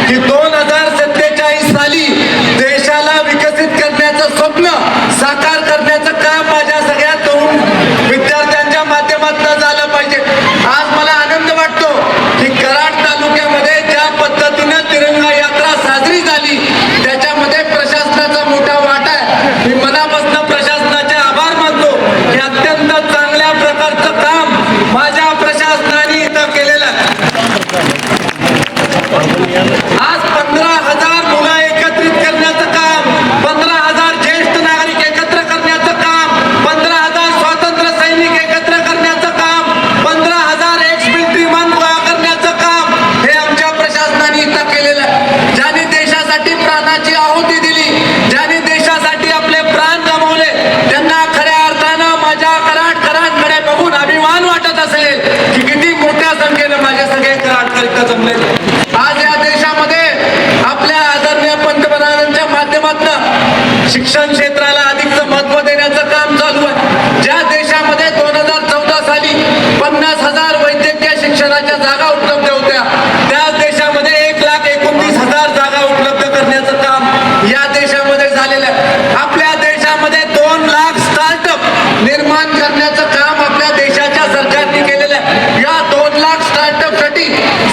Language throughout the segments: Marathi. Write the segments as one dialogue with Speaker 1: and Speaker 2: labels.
Speaker 1: की 2047 साली देशाला विकसित करण्याचं स्वप्न साकार करण्याचं काम माझ्या सगळ्या तरुण विद्यार्थ्यांच्या माध्यमातून झालं पाहिजे। आज मला आनंद वाटतो की कराड तालुक्यामध्ये ज्या पद्धतीनं तिरंगा यात्रा साजरी झाली त्याच्यामध्ये प्रशासनाचा मोठा वाटा आहे। मी मनापासून प्रशासनाचे आभार मानतो की अत्यंत चांगल्या प्रकारचं काम माझ्या प्रशासनाने इथं केलेलं आहे। आज 15,000 मुलं एकत्रित करण्याचं काम, 15,000 ज्येष्ठ नागरिक एकत्र करण्याचं काम, 15,000 स्वातंत्र्य सैनिक एकत्र करण्याचं काम, 15,000 एक्स मिलिटरी मन गोळा करण्याचं काम हे आमच्या प्रशासनाने इथं केलेलं आहे। ज्यांनी देशासाठी प्राणाची आहुती दिली, ज्यांनी देशासाठी आपले प्राण गमावले, त्यांना खऱ्या अर्थानं माझ्या कराडकरांकडे बघून अभिमान वाटत असेल की किती मोठ्या संख्येनं माझे सगळे कराडकर जमलेले। आज या देशामध्ये आपल्या आदरणीय पंतप्रधानांच्या माध्यमातून शिक्षण क्षेत्राला अधिकचं महत्त्व देण्याचं काम चालू आहे। ज्या देशामध्ये 2014 साली 50,000 वैद्यकीय शिक्षणाच्या जागा उपलब्ध होत्या, त्या देशामध्ये 1,29,000 जागा उपलब्ध करण्याचं काम या देशामध्ये झालेलं आहे। आपल्या देशामध्ये 2 लाख स्टार्टअप निर्माण करण्याचं काम आपल्या देशाच्या सरकारने केलेलं आहे। या 2 लाख स्टार्टअपसाठी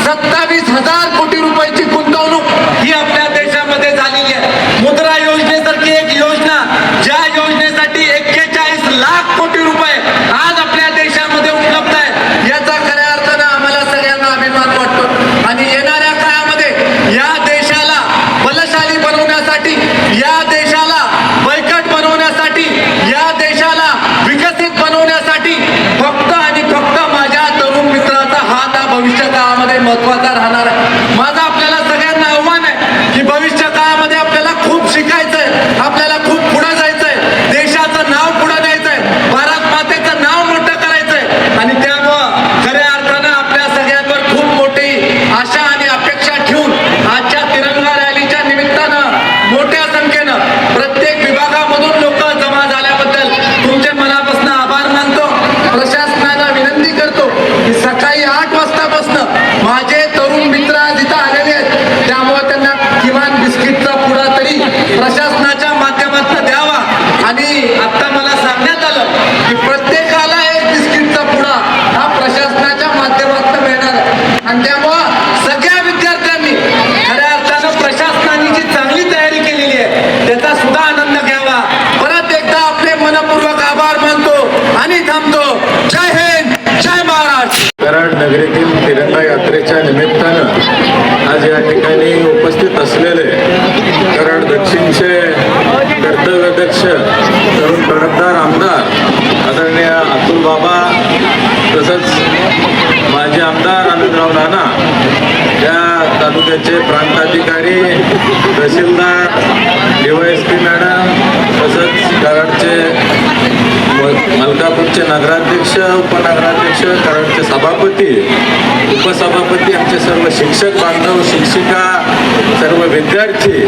Speaker 1: 27,000 कोटी रुपयाची गुंतवणूक ही आपल्या देशामध्ये झालेली आहे। मुद्रा योजनेसारखी एक योजना, ज्या योजनेसाठी 41 लाख कोटी रुपये आज आपल्या देशामध्ये उपलब्ध आहे, याचा खऱ्या अर्थानं आम्हाला सगळ्यांना अभिमान वाटतो। आणि येणाऱ्या काळामध्ये या देशाला बलशाली बनवण्यासाठी, या देशाला बळकट बनवण्यासाठी, या देशाला विकसित बनवण्यासाठी फक्त आणि फक्त माझ्या तरुण मित्राचा हात हा भविष्य काळामध्ये महत्वाचा राहणार आहे। माझा आपल्याला सगळ्यांना आव्हान आहे की भविष्य काळामध्ये आपल्याला खूप शिकायचंय, आपल्याला खूप पुढे जायचंय, देशाचं नाव पुढे न्यायचंय, भारत मातेचं नाव मोठं करायचंय। आणि त्यामुळं खऱ्या अर्थानं आपल्या सगळ्यांवर खूप मोठी आशा आणि अपेक्षा ठेवून आजच्या तिरंगा रॅलीच्या निमित्तानं मोठ्या संख्येनं प्रत्येक विभागामधून लोक जमा झाल्याबद्दल तुमचे मनापासून आभार मानतो। प्रशासनाला विनंती करतो की सकाळी 8 वाजतापासून माझे तरुण मित्र आज इथं आलेले आहेत, त्यामुळे त्यांना किमान बिस्किटचा पुडा तरी प्रशासनाच्या माध्यमातून द्यावा। आणि आता मला सांगण्यात आलं की प्रत्येकाला एक बिस्किटचा पुडा हा प्रशासनाच्या माध्यमातून मिळणार आहे। आणि त्यामुळं सगळ्या विद्यार्थ्यांनी खऱ्या अर्थानं प्रशासनाने जी चांगली तयारी केलेली आहे त्याचा सुद्धा आनंद घ्यावा। परत एकदा आपले मनपूर्वक आभार मानतो आणि थांबतो। जय हिंद, जय महाराष्ट्र।
Speaker 2: कराड नगरीतील तिरंगा यात्रेच्या निमित्तानं आज या ठिकाणी उपस्थित असलेले कराड दक्षिणचे कर्तव्यदक्ष तरुण कर्णधार आमदार आदरणीय अतुल बाबा, तसंच माजी आमदार आनंदराव नाना, या तालुक्याचे प्रांताधिकारी, तहसीलदार, DYSP मॅडम, तसंच कराडचे मलकापूरचे नगराध्यक्ष, उपनगराध्यक्ष, कराडचे सभापती, उपसभापती, आमचे सर्व शिक्षक बांधव, शिक्षिका, सर्व विद्यार्थी,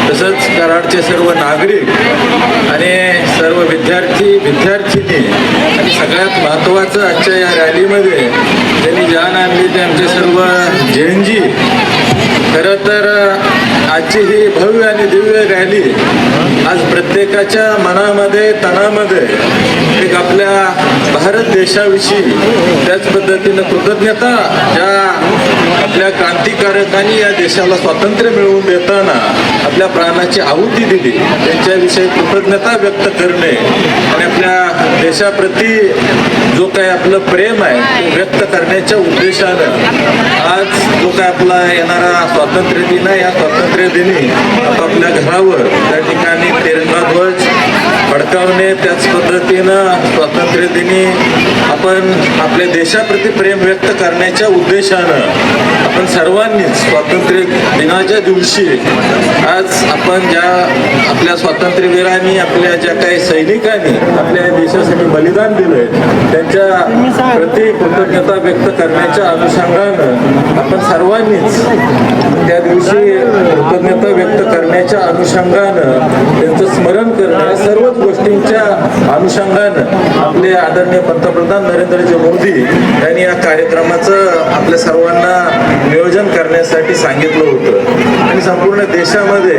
Speaker 2: तसंच कराडचे सर्व नागरिक आणि सर्व विद्यार्थी विद्यार्थिनी, आणि सगळ्यात महत्त्वाचं आजच्या या रॅलीमध्ये त्यांनी जाण आणली ते आमचे सर्व जैनजी। खरं तर आजची ही भव्य आणि दिव्य रॅली आज प्रत्येकाच्या मनामध्ये, तनामध्ये एक आपल्या भारत देशाविषयी, त्याच पद्धतीनं कृतज्ञता, ज्या आपल्या क्रांतिकारकांनी या देशाला स्वातंत्र्य मिळवून देताना आपल्या प्राणाची आहुती दिली त्यांच्याविषयी कृतज्ञता व्यक्त करणे आणि आपल्या देशाप्रती जो काही आपलं प्रेम आहे ते व्यक्त करण्याच्या उद्देशानं आज जो काय आपला येणारा स्वातंत्र्य दिन आहे, या स्वातंत्र्य दिनी आपापल्या घरावर त्या ठिकाणी तिरंगा ध्वज फडकावणे, त्याच पद्धतीनं स्वातंत्र्य दिनी आपण आपल्या देशाप्रती प्रेम व्यक्त करण्याच्या उद्देशानं आपण सर्वांनीच स्वातंत्र्य दिनाच्या दिवशी आज आपण ज्या आपल्या स्वातंत्र्यवीरांनी, आपल्या ज्या काही सैनिकांनी आपल्या देशासाठी बलिदान दिलंय त्यांच्या प्रति कृतज्ञता व्यक्त करण्याच्या अनुषंगानं आपण सर्वांनीच त्या दिवशी कृतज्ञता व्यक्त करण्याच्या अनुषंगानं त्यांचं स्मरण करणं, सर्वच गोष्टींच्या अनुषंगानं आपले आदरणीय पंतप्रधान नरेंद्रजी मोदी यांनी या कार्यक्रमाचं आपल्या सर्वांना नियोजन करण्यात करण्यासाठी सांगितलं होतं आणि संपूर्ण देशामध्ये